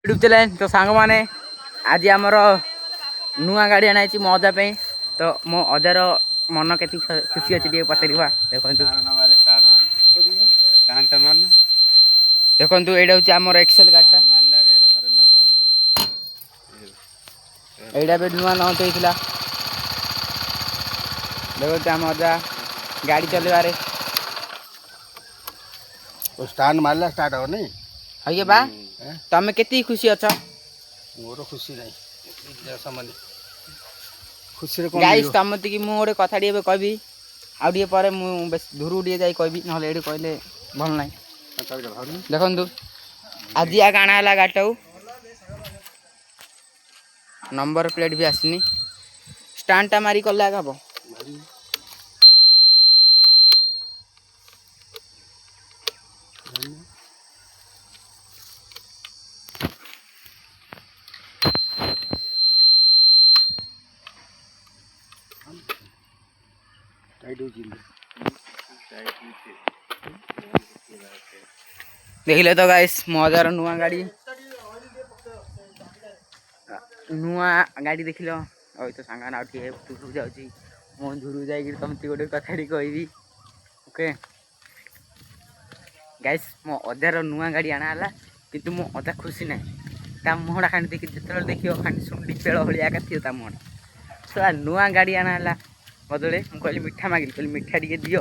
YouTube channel तो सांग माने आज आमर नुआ गाड़ी आना मो अजा तो मो अजार मन के खुशी अच्छी पचार देखु देखु ये हूँ आमर एक्सेल गाड़ीटा यहाँ भी नुआ लंच होता देखो आम अजा गाड़ी चलवारे स्टार्ट मारला स्टार्ट हो नहीं है बा तमें केती खुशी अच्छा मोर खुशी नहीं खुशी गाइस तम कि मुझे कथा कहबी आउ टे पर दूर टे जा कहबी ना ये कहले भल ना देखु आज या काना है गाड़ी नंबर प्लेट भी आसनी स्टांड टा मारी कले हम देखिले तो गाइस मजार नुआ गाड़ी देखिल और तो सांग दूर जाऊँगी मो दूर जा तुमती गोटे कथा कहबी ओके गाइस मो अजार नुआ गाड़ी आना किंतु मो अजा खुशी ना मुहटा खानी देखिए जिते देखिए खानी सुंडी पेड़ भाया थी मुहटा तो नुआ गाड़ी आना बदले मुझे मिठा मागिल कहली मिठा टे दियो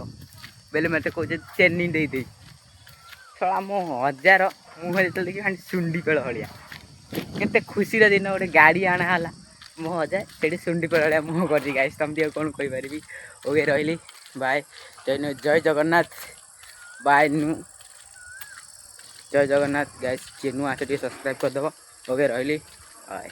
बेले मत कहे चेनी दे थोड़ा मो अजार मुझे जो देखिए खानी सुंडी पेड़ भाया केते खुशी दिन गोटे गाड़ी आना मो अजा से सुंडी पेड़ भाया मुह कर गाइस तुम कौन कहीपरि ओके रही बाय जय जगन्नाथ बाय जय जगन्नाथ गाइस नुआ सब्सक्राइब करदेव ओके रही बाय।